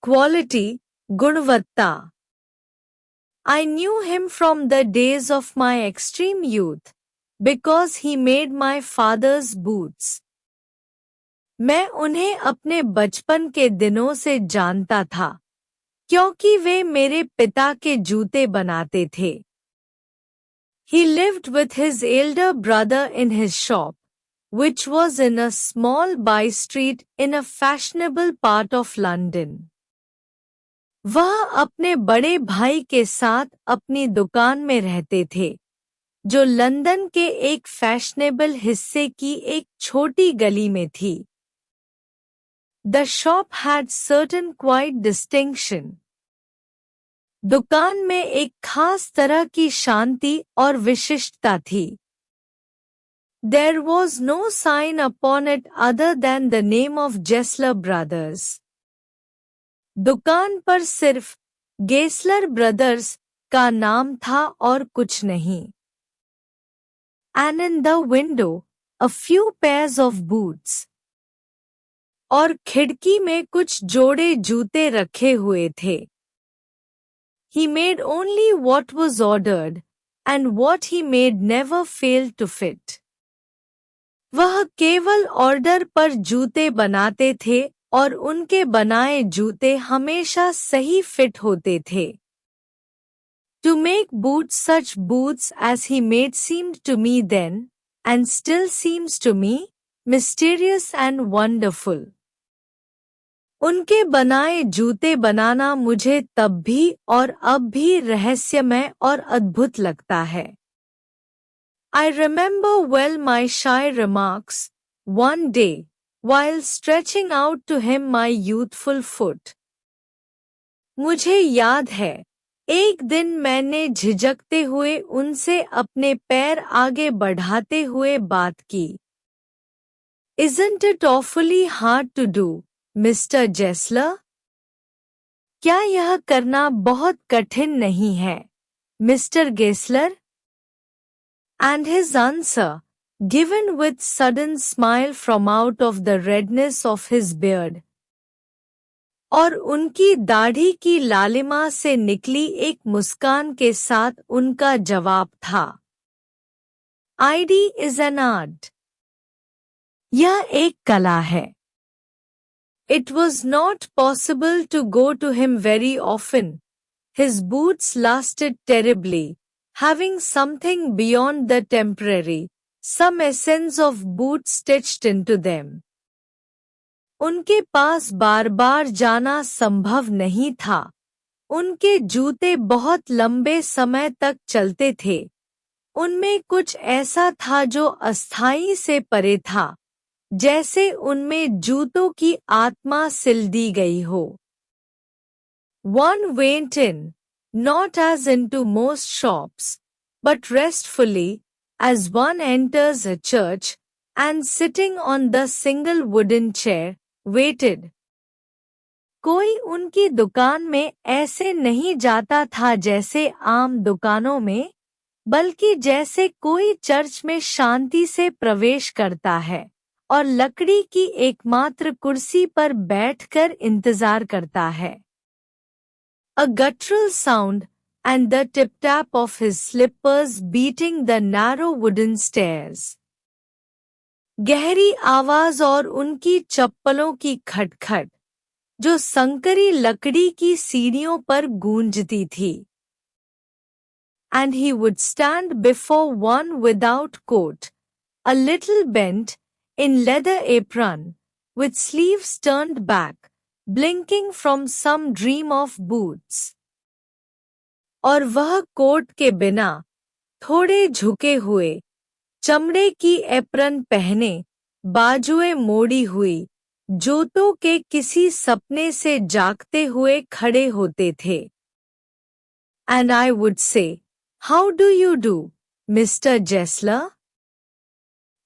Quality, गुणवत्ता। I knew him from the days of my extreme youth, because he made my father's boots. मैं उन्हें अपने बचपन के दिनों से जानता था, क्योंकि वे मेरे पिता के जूते बनाते थे। He lived with his elder brother in his shop, which was in a small by-street in a fashionable part of London. वह अपने बड़े भाई के साथ अपनी दुकान में रहते थे, जो लंदन के एक फैशनेबल हिस्से की एक छोटी गली में थी। The shop had certain quite distinction. दुकान में एक खास तरह की शांति और विशिष्टता थी। There was no sign upon it other than the name of Gessler Brothers. दुकान पर सिर्फ गेस्लर ब्रदर्स का नाम था और कुछ नहीं। And in the window, a few pairs of boots. और खिड़की में कुछ जोड़े जूते रखे हुए थे। He made only what was ordered, and what he made never failed to fit. वह केवल ऑर्डर पर जूते बनाते थे और उनके बनाए जूते हमेशा सही फिट होते थे। To make boots such boots as he made seemed to me then, and still seems to me, mysterious and wonderful. उनके बनाए जूते बनाना मुझे तब भी और अब भी रहस्यमय और अद्भुत लगता है। I remember well my shy remarks, one day, while stretching out to him my youthful foot. मुझे याद है, एक दिन मैंने झिझकते हुए उनसे अपने पैर आगे बढ़ाते हुए बात की। Isn't it awfully hard to do, Mr. Gessler? क्या यह करना बहुत कठिन नहीं है, mister Gessler? And his answer, given with sudden smile from out of the redness of his beard. और उनकी दाढ़ी की लालिमा से निकली एक मुस्कान के साथ उनका जवाब था, ID is an art. यह एक कला है। It was not possible to go to him very often. His boots lasted terribly, having something beyond the temporary, some essence of boot stitched into them. उनके पास बार-बार जाना संभव नहीं था। उनके जूते बहुत लंबे समय तक चलते थे। उनमें कुछ ऐसा था जो अस्थायी से परे था, जैसे उनमें जूतों की आत्मा सिल दी गई हो। One went in, not as into most shops, but restfully, as one enters a church, and sitting on the single wooden chair, waited. कोई उनकी दुकान में ऐसे नहीं जाता था जैसे आम दुकानों में, बल्कि जैसे कोई चर्च में शांति से प्रवेश करता है और लकड़ी की एकमात्र कुर्सी पर बैठकर इंतजार करता है। A guttural sound, and the tip-tap of his slippers beating the narrow wooden stairs. गहरी आवाज और उनकी चप्पलों की खटखट, जो संकरी लकड़ी की सीढ़ियों पर गूंजती थी। And he would stand before one without coat, a little bent, in leather apron, with sleeves turned back, blinking from some dream of boots. और वह कोट के बिना, थोड़े झुके हुए, चमड़े की एप्रन पहने, बाजुएं मोड़ी हुई, जूतों के किसी सपने से जागते हुए खड़े होते थे। And I would say, How do you do, Mr. Gessler?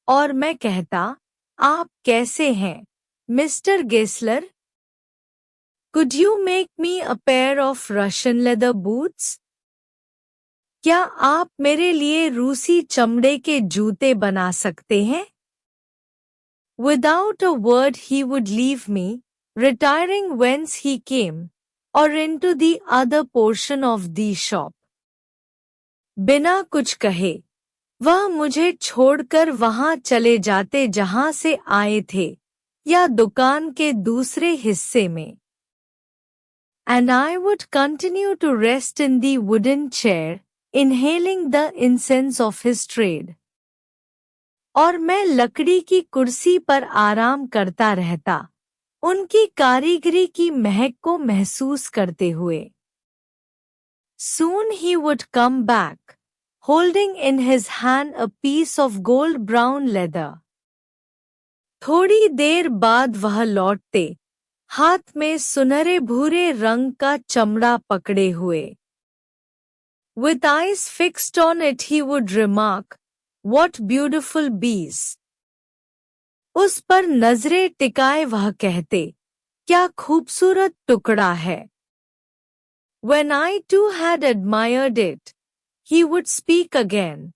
और मैं कहता, आप कैसे हैं, mister Gessler? Could you make me a pair of Russian leather boots? क्या आप मेरे लिए रूसी चमड़े के जूते बना सकते हैं? Without a word he would leave me, retiring whence he came, or into the other portion of the shop. बिना कुछ कहे वह मुझे छोड़कर वहां चले जाते जहां से आए थे या दुकान के दूसरे हिस्से में. And I would continue to rest in the wooden chair, inhaling the incense of his trade. और मैं लकड़ी की कुर्सी पर आराम करता रहता, उनकी कारीगरी की महक को महसूस करते हुए. Soon he would come back, holding in his hand a piece of gold brown leather. थोड़ी देर बाद वह लौटते, हाथ में सुनहरे भूरे रंग का चमड़ा पकड़े हुए. With eyes fixed on it he would remark, "What beautiful bees!" उस पर नजरें टिकाए वह कहते, क्या खूबसूरत टुकड़ा है. When I too had admired it, he would speak again.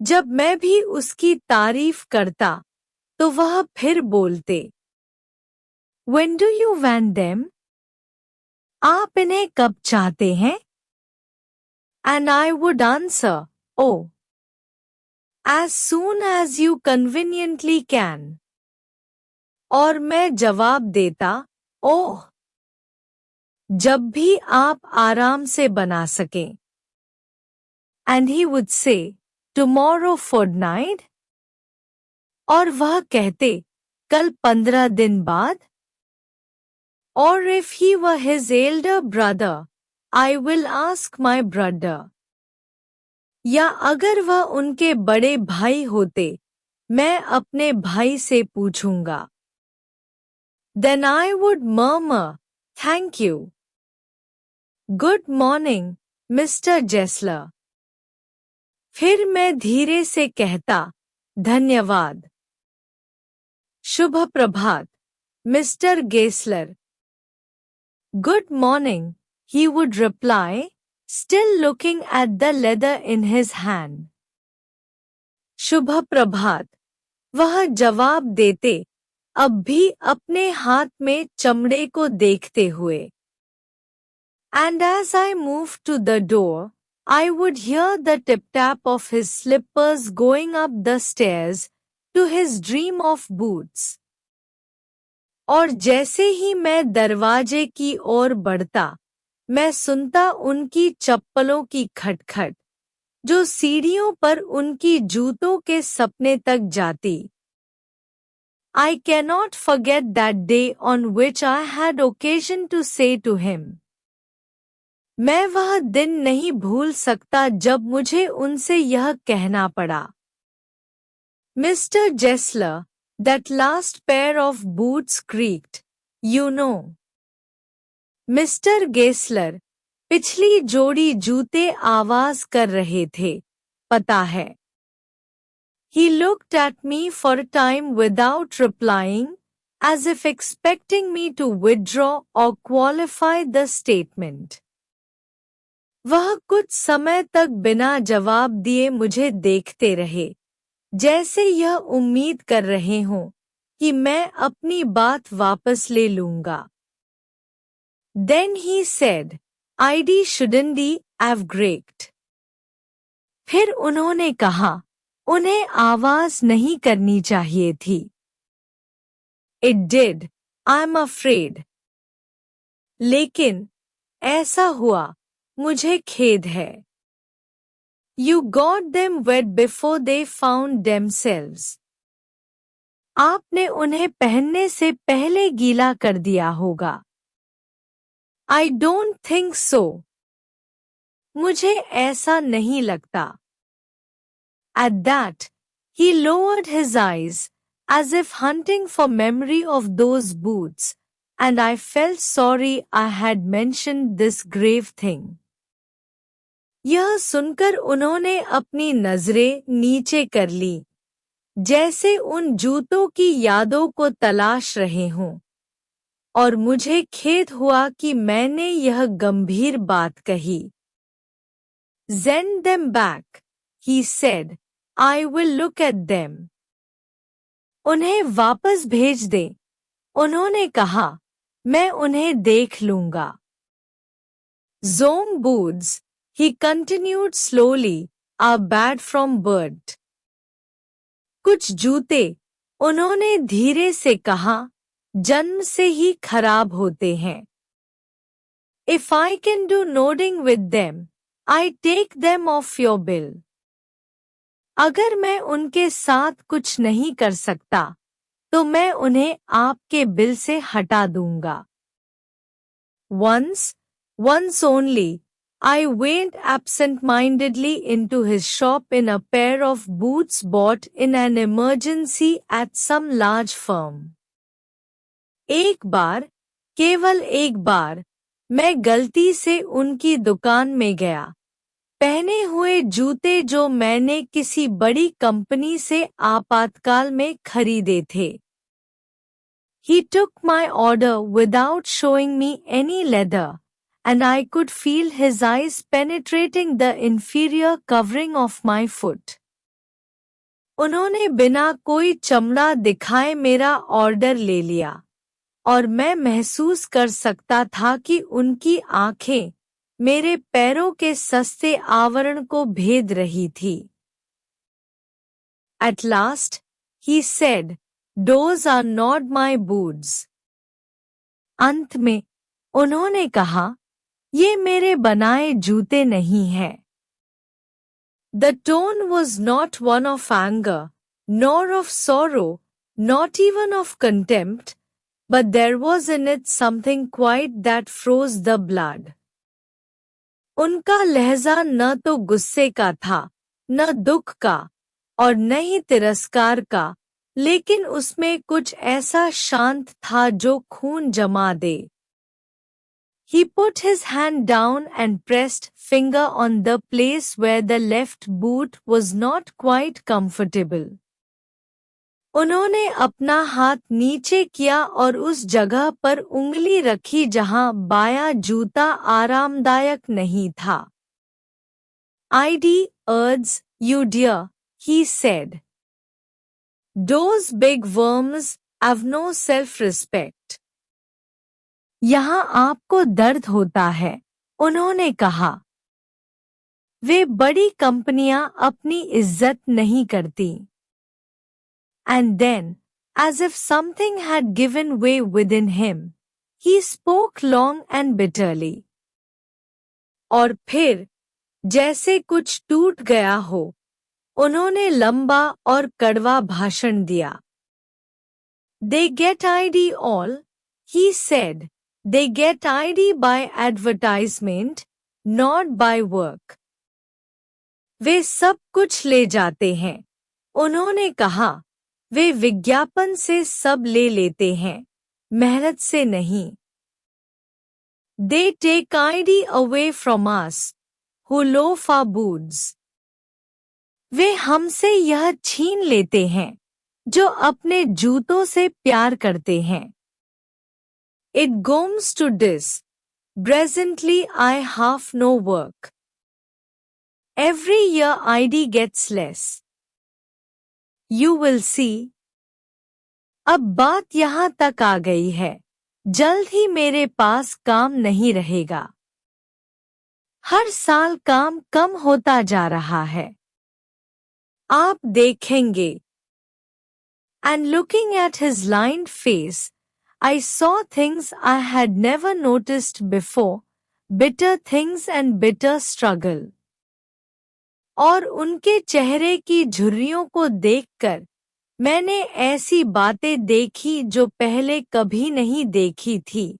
जब मैं भी उसकी तारीफ करता, तो वह फिर बोलते. When do you want them? आप इन्हें कब चाहते हैं? And I would answer, "Oh, as soon as you conveniently can." और मैं जवाब देता, ओह, जब भी आप आराम से बना सकें. And he would say, "Tomorrow fortnight?" और वह कहते, कल 15 दिन बाद. Or if he were his elder brother, I will ask my brother. या अगर वह उनके बड़े भाई होते, मैं अपने भाई से पूछूंगा. Then I would murmur, "Thank you. Good morning, Mr. Gessler." फिर मैं धीरे से कहता, धन्यवाद. शुभ प्रभात, mister Gessler. Good morning, he would reply, still looking at the leather in his hand. शुभ प्रभात, वह जवाब देते, अब भी अपने हाथ में चमड़े को देखते हुए. And as I moved to the door, I would hear the tip-tap of his slippers going up the stairs to his dream of boots. और जैसे ही मैं दरवाजे की ओर बढ़ता, मैं सुनता उनकी चप्पलों की खटखट, जो सीढ़ियों पर उनकी जूतों के सपने तक जाती. I cannot forget that day on which I had occasion to say to him. मैं वह दिन नहीं भूल सकता जब मुझे उनसे यह कहना पड़ा. Mr. Gessler, that last pair of boots creaked, you know. Mister Gessler, पिछली जोड़ी जूते आवाज कर रहे थे, पता है. He looked at me for a time without replying, as if expecting me to withdraw or qualify the statement. वह कुछ समय तक बिना जवाब दिए मुझे देखते रहे, जैसे यह उम्मीद कर रहे हों कि मैं अपनी बात वापस ले लूंगा. Then he said, "ID shouldn't he have creaked?" फिर उन्होंने कहा, उन्हें आवाज नहीं करनी चाहिए थी. It did, I'm afraid. लेकिन ऐसा हुआ, मुझे खेद है. You got them wet before they found themselves. आपने उन्हें पहनने से पहले गीला कर दिया होगा. I don't think so. मुझे ऐसा नहीं लगता. At that, he lowered his eyes, as if hunting for memory of those boots, and I felt sorry I had mentioned this grave thing. यह सुनकर उन्होंने अपनी नजरें नीचे कर ली, जैसे उन जूतों की यादों को तलाश रहे हों. और मुझे खेद हुआ कि मैंने यह गंभीर बात कही. Send them back, he said. I will look at them. उन्हें वापस भेज दे, उन्होंने कहा, मैं उन्हें देख लूंगा। Zoom boots, he continued slowly, are bad from birth. कुछ जूते, उन्होंने धीरे से कहा, जन्म से ही खराब होते हैं। If I can do nothing with them, I take them off your bill. अगर मैं उनके साथ कुछ नहीं कर सकता, तो मैं उन्हें आपके बिल से हटा दूंगा। Once only, I went absent-mindedly into his shop in a pair of boots bought in an emergency at some large firm. एक बार, केवल एक बार, मैं गलती से उनकी दुकान में गया, पहने हुए जूते जो मैंने किसी बड़ी कंपनी से आपातकाल में खरीदे थे। He took my order without showing me any leather, and I could feel his eyes penetrating the inferior covering of my foot. उन्होंने बिना कोई चमड़ा दिखाए मेरा ऑर्डर ले लिया, और मैं महसूस कर सकता था कि उनकी आंखें मेरे पैरों के सस्ते आवरण को भेद रही थी। At last, he said, "Those are not my boots." अंत में, उन्होंने कहा, ये मेरे बनाए जूते नहीं हैं। The tone was not one of anger, nor of sorrow, not even of contempt, but there was in it something quite that froze the blood. उनका लहजा न तो गुस्से का था, न दुख का, और न ही तिरस्कार का, लेकिन उसमें कुछ ऐसा शांत था जो खून जमा दे। He put his hand down and pressed finger on the place where the left boot was not quite comfortable. उन्होंने अपना हाथ नीचे किया और उस जगह पर उंगली रखी जहां बायां जूता आरामदायक नहीं था। "I'd urge you, dear," he said. "Those big worms have no self-respect." यहाँ आपको दर्द होता है, उन्होंने कहा। वे बड़ी कंपनियां अपनी इज्जत नहीं करती। And then, as if something had given way within him, he spoke long and bitterly. और फिर, जैसे कुछ टूट गया हो, उन्होंने लंबा और कड़वा भाषण दिया। They get ID all, he said. They get ID by advertisement, not by work. वे सब कुछ ले जाते हैं, उन्होंने कहा, वे विज्ञापन से सब ले लेते हैं, मेहनत से नहीं। They take ID away from us, who loaf our boots. वे हमसे यह छीन लेते हैं, जो अपने जूतों से प्यार करते हैं। It comes to this. Presently I have no work. Every year ID gets less. You will see. अब बात यहाँ तक आ गई है, जल्द ही मेरे पास काम नहीं रहेगा। हर साल काम कम होता जा रहा है। आप देखेंगे। And looking at his lined face, I saw things I had never noticed before, bitter things and bitter struggle. और उनके चेहरे की झुर्रियों को देखकर, मैंने ऐसी बातें देखी जो पहले कभी नहीं देखी थी,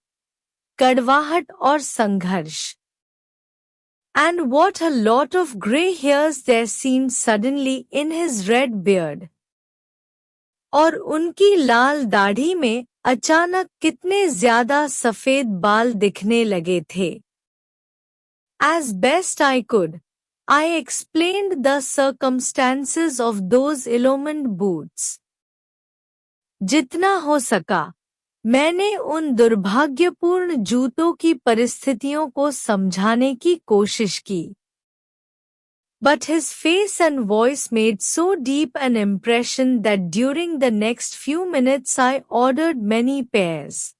कड़वाहट और संघर्ष। And what a lot of grey hairs there seemed suddenly in his red beard. और उनकी लाल दाढ़ी में अचानक कितने ज्यादा सफेद बाल दिखने लगे थे। As best I could, I explained the circumstances of those illumined boots. जितना हो सका, मैंने उन दुर्भाग्यपूर्ण जूतों की परिस्थितियों को समझाने की कोशिश की। But his face and voice made so deep an impression that during the next few minutes I ordered many pears.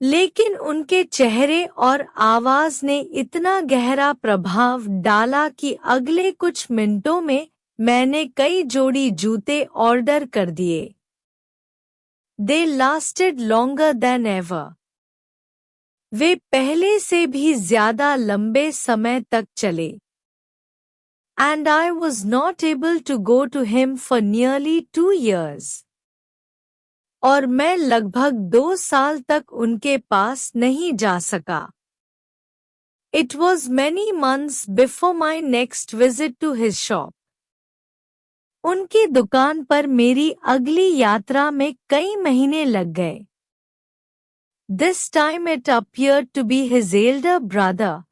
लेकिन उनके चेहरे और आवाज ने इतना गहरा प्रभाव डाला कि अगले कुछ मिनटों में मैंने कई जोड़ी जूते ऑर्डर कर दिए। They lasted longer than ever. वे पहले से भी ज्यादा लंबे समय तक चले। And I was not able to go to him for nearly 2 years. और मैं लगभग 2 साल तक उनके पास नहीं जा सका। It was many months before my next visit to his shop. उनकी दुकान पर मेरी अगली यात्रा में कई महीने लग गए। This time it appeared to be his elder brother,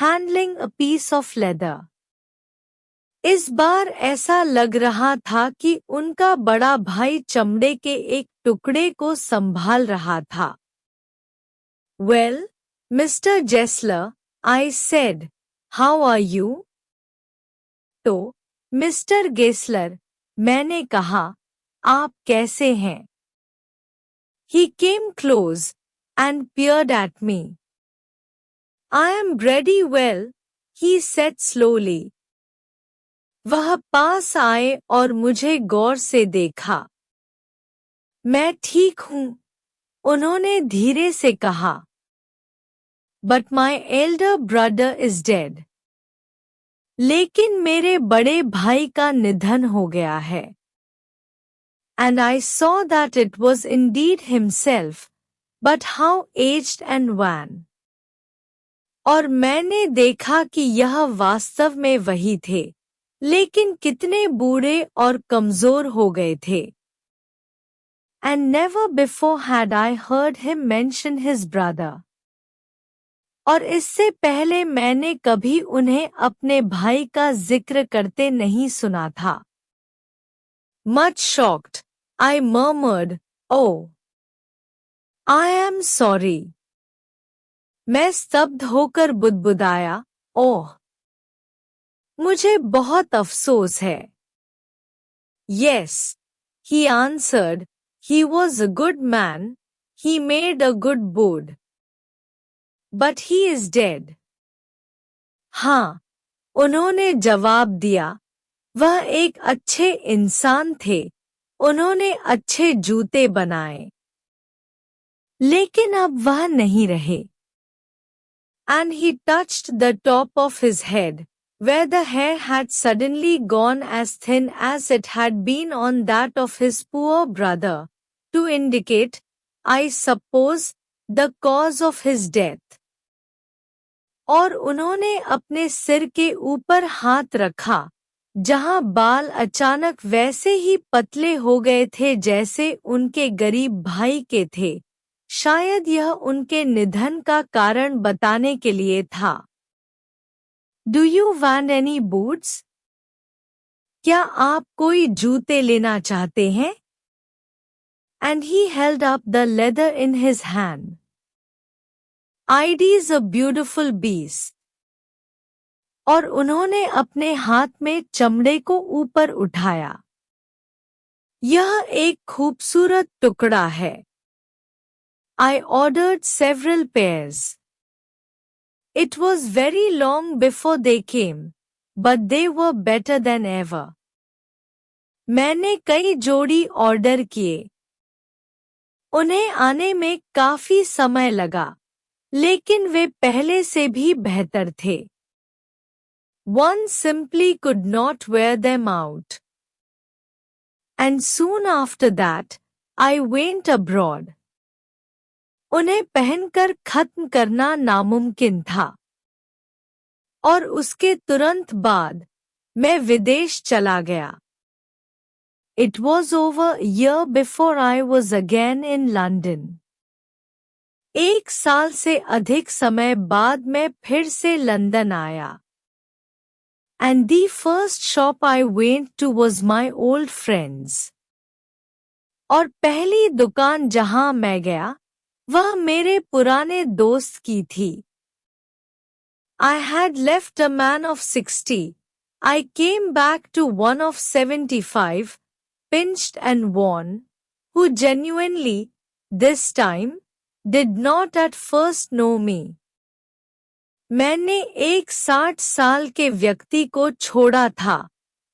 handling a piece of leather. इस बार ऐसा लग रहा था कि उनका बड़ा भाई चमड़े के एक टुकड़े को संभाल रहा था। Well, Mr. Gessler, I said, how are you? तो, मिस्टर गेस्लर, मैंने कहा, आप कैसे हैं? He came close and peered at me. I am pretty well, he said slowly. वह पास आए और मुझे गौर से देखा। मैं ठीक हूँ, उन्होंने धीरे से कहा। But my elder brother is dead. लेकिन मेरे बड़े भाई का निधन हो गया है। And I saw that it was indeed himself, but how aged and wan. और मैंने देखा कि यह वास्तव में वही थे, लेकिन कितने बूढ़े और कमजोर हो गए थे। And never before had I heard him mention his brother. और इससे पहले मैंने कभी उन्हें अपने भाई का जिक्र करते नहीं सुना था। Much shocked, I murmured, "Oh, I am sorry." मैं स्तब्ध होकर बुदबुदाया, ओह, मुझे बहुत अफसोस है। Yes, he answered, he was a good man, he made a good board. But he is dead. हाँ, उन्होंने जवाब दिया, वह एक अच्छे इंसान थे, उन्होंने अच्छे जूते बनाए। लेकिन अब वह नहीं रहे। And he touched the top of his head, where the hair had suddenly gone as thin as it had been on that of his poor brother, to indicate, I suppose, the cause of his death. और उन्होंने अपने सिर के ऊपर हाथ रखा, जहां बाल अचानक वैसे ही पतले हो गए थे जैसे उनके गरीब भाई के थे। शायद यह उनके निधन का कारण बताने के लिए था। Do you want any boots? क्या आप कोई जूते लेना चाहते हैं? And he held up the leather in his hand. Idy's a beautiful beast. और उन्होंने अपने हाथ में चमड़े को ऊपर उठाया। यह एक खूबसूरत टुकड़ा है। I ordered several pairs. It was very long before they came, but they were better than ever. मैंने कई जोड़ी ऑर्डर किए। उन्हें आने में काफी समय लगा, लेकिन वे पहले से भी बेहतर थे। One simply could not wear them out. And soon after that, I went abroad. उन्हें पहनकर खत्म करना नामुमकिन था। और उसके तुरंत बाद, मैं विदेश चला गया। It was over a year before I was again in London. 1 साल से अधिक समय बाद मैं फिर से लंदन आया। And the first shop I went to was my old friend's. और पहली दुकान जहां मैं गया, वह मेरे पुराने दोस्त की थी। I had left a man of 60, I came back to one of 75, pinched and worn, who genuinely, this time, did not at first know me. मैंने एक 60 साल के व्यक्ति को छोड़ा था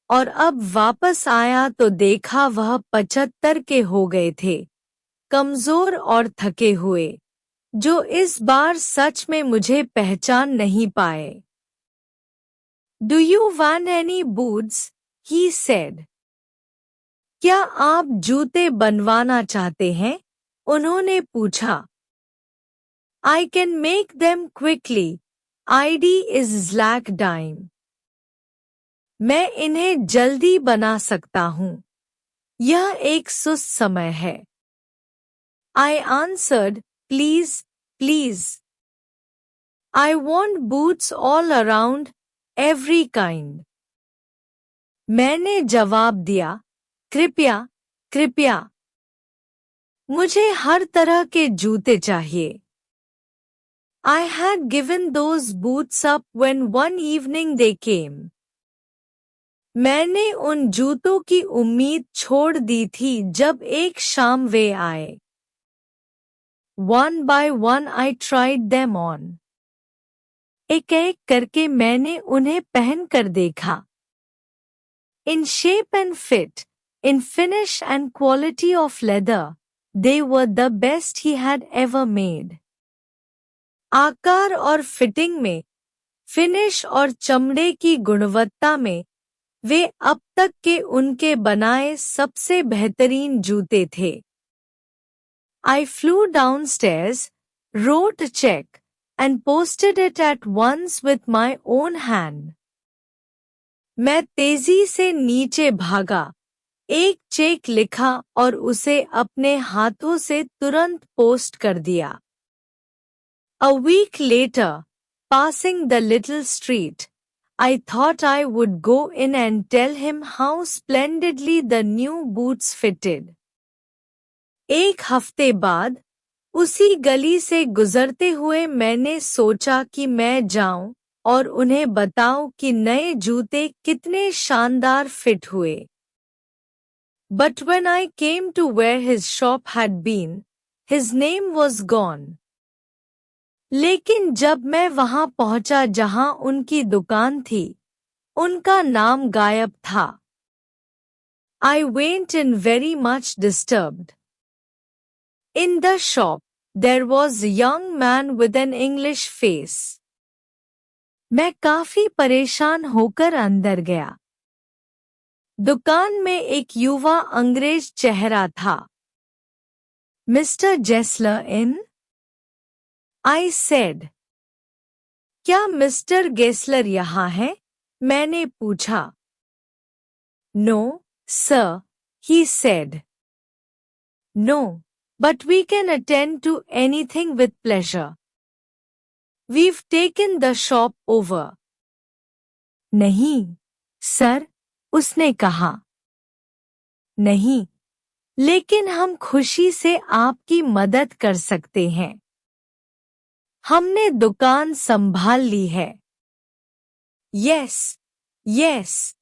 और अब वापस आया तो देखा वह 75 के हो गए थे, कमजोर और थके हुए, जो इस बार सच में मुझे पहचान नहीं पाए। Do you want any boots? He said. क्या आप जूते बनवाना चाहते हैं? उन्होंने पूछा। I can make them quickly. ID is slack dime. मैं इन्हें जल्दी बना सकता हूँ। यह एक सुस्त समय है। I answered, please, please. I want boots all around, every kind. मैंने जवाब दिया, कृपया, कृपया। मुझे हर तरह के जूते चाहिए। I had given those boots up when one evening they came. मैंने उन जूतों की उम्मीद छोड़ दी थी जब एक शाम वे आए। One by one I tried them on. एक-एक करके मैंने उन्हें पहनकर देखा। In shape and fit, in finish and quality of leather, they were the best he had ever made. आकार और फिटिंग में, फिनिश और चमड़े की गुणवत्ता में, वे अब तक के उनके बनाए सबसे बेहतरीन जूते थे। I flew downstairs, wrote a check, and posted it at once with my own hand. मैं तेजी से नीचे भागा, एक चेक लिखा और उसे अपने हाथों से तुरंत पोस्ट कर दिया। A week later, passing the little street, I thought I would go in and tell him how splendidly the new boots fitted. एक हफ्ते बाद, उसी गली से गुजरते हुए मैंने सोचा कि मैं जाऊं और उन्हें बताऊं कि नए जूते कितने शानदार फिट हुए। But when I came to where his shop had been, his name was gone. लेकिन जब मैं वहां पहुंचा जहां उनकी दुकान थी, उनका नाम गायब था। I went in very much disturbed. In the shop, there was a young man with an English face. मैं काफी परेशान होकर अंदर गया। दुकान में एक युवा अंग्रेज चेहरा था। Mr. Gessler in? I said. क्या मिस्टर गेस्लर यहाँ है? मैंने पूछा। No, sir, he said. No, but we can attend to anything with pleasure. We've taken the shop over. नहीं, सर, उसने कहा। नहीं, लेकिन हम खुशी से आपकी मदद कर सकते हैं। हमने दुकान संभाल ली है। Yes, yes,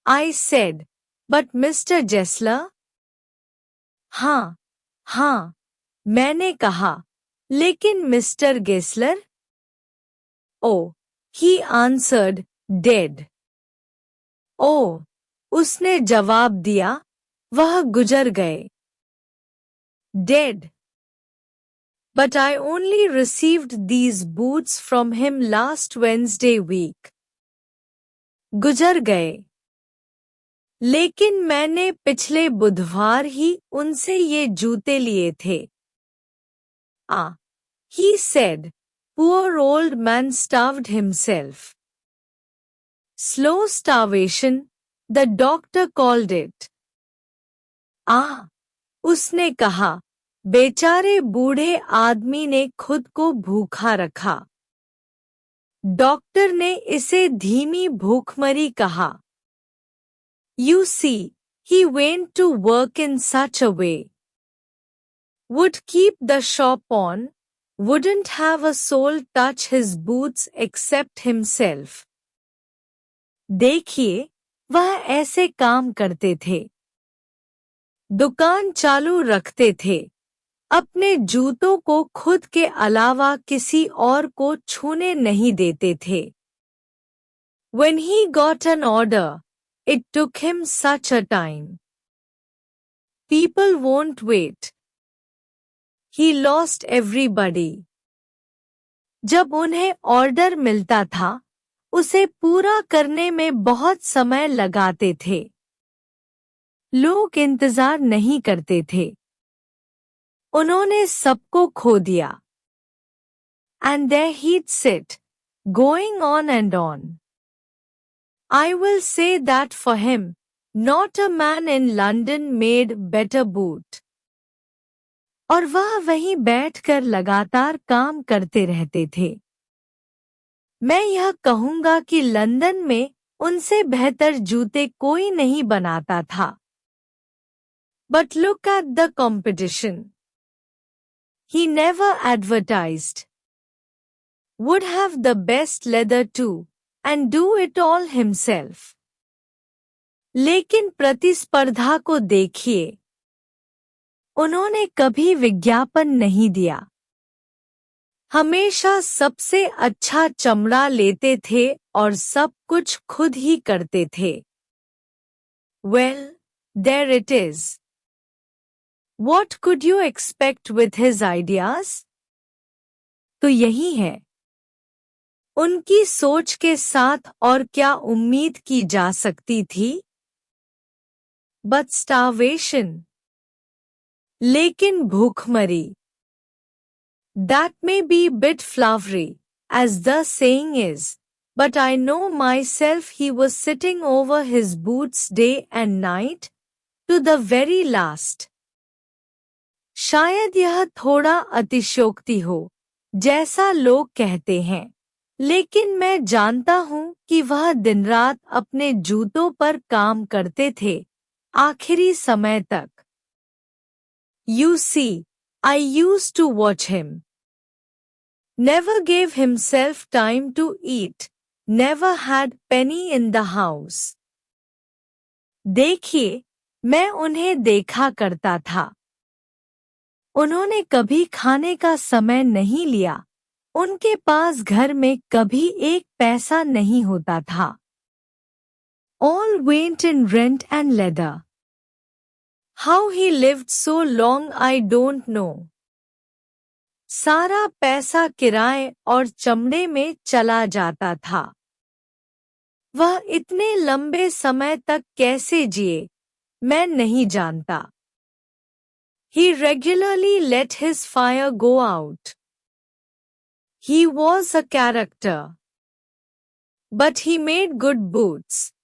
I said, but Mr. Gessler? हाँ, हाँ, मैंने कहा, लेकिन mister Gessler? Oh, he answered, dead. Oh, उसने जवाब दिया, वह गुजर गए। Dead. But I only received these boots from him last Wednesday week. गुजर गए। लेकिन मैंने पिछले बुधवार ही उनसे ये जूते लिए थे। He said, poor old man starved himself. Slow starvation, the doctor called it. उसने कहा, बेचारे बूढ़े आदमी ने खुद को भूखा रखा। डॉक्टर ने इसे धीमी भूखमरी कहा। You see, he went to work in such a way. Would keep the shop on, wouldn't have a soul touch his boots except himself. देखिए, वह ऐसे काम करते थे। दुकान चालू रखते थे। अपने जूतों को खुद के अलावा किसी और को छूने नहीं देते थे। When he got an order, it took him such a time. People won't wait. He lost everybody. जब उन्हें ऑर्डर मिलता था, उसे पूरा करने में बहुत समय लगाते थे। लोग इंतजार नहीं करते थे। उन्होंने सबको खो दिया। And there he'd sit, going on and on. I will say that for him, not a man in London made better boot. और वह वहीं बैठकर लगातार काम करते रहते थे। मैं यह कहूंगा कि लंदन में उनसे बेहतर जूते कोई नहीं बनाता था। But look at the competition. He never advertised. Would have the best leather too, and do it all himself. लेकिन प्रतिस्पर्धा को देखिए। उन्होंने कभी विज्ञापन नहीं दिया। हमेशा सबसे अच्छा चमड़ा लेते थे और सब कुछ खुद ही करते थे। Well, there it is. What could you expect with his ideas? तो यही है। उनकी सोच के साथ और क्या उम्मीद की जा सकती थी? But starvation. लेकिन भूखमरी। That may be bit flowery, as the saying is, but I know myself he was sitting over his boots day and night, to the very last. शायद यह थोड़ा अतिशयोक्ति हो, जैसा लोग कहते हैं, लेकिन मैं जानता हूं कि वह दिन रात अपने जूतों पर काम करते थे, आखिरी समय तक। You see, I used to watch him. Never gave himself time to eat, never had penny in the house. देखिए, मैं उन्हें देखा करता था। उन्होंने कभी खाने का समय नहीं लिया। उनके पास घर में कभी एक पैसा नहीं होता था। All went in rent and leather. How he lived so long I don't know. सारा पैसा किराए और चमड़े में चला जाता था। वह इतने लंबे समय तक कैसे जिए, मैं नहीं जानता। He regularly let his fire go out. He was a character. But he made good boots.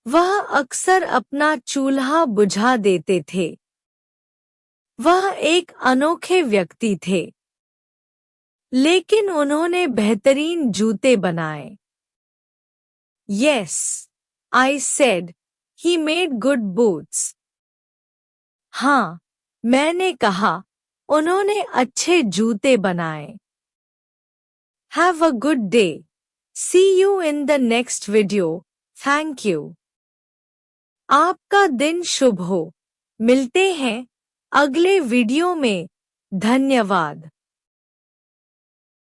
वह अक्सर अपना चूल्हा बुझा देते थे। वह एक अनोखे व्यक्ति थे। लेकिन उन्होंने बेहतरीन जूते बनाए। Yes, I said, he made good boots. हाँ, मैंने कहा, उन्होंने अच्छे जूते बनाए। Have a good day. See you in the next video. Thank you. आपका दिन शुभ हो। मिलते हैं अगले वीडियो में। धन्यवाद।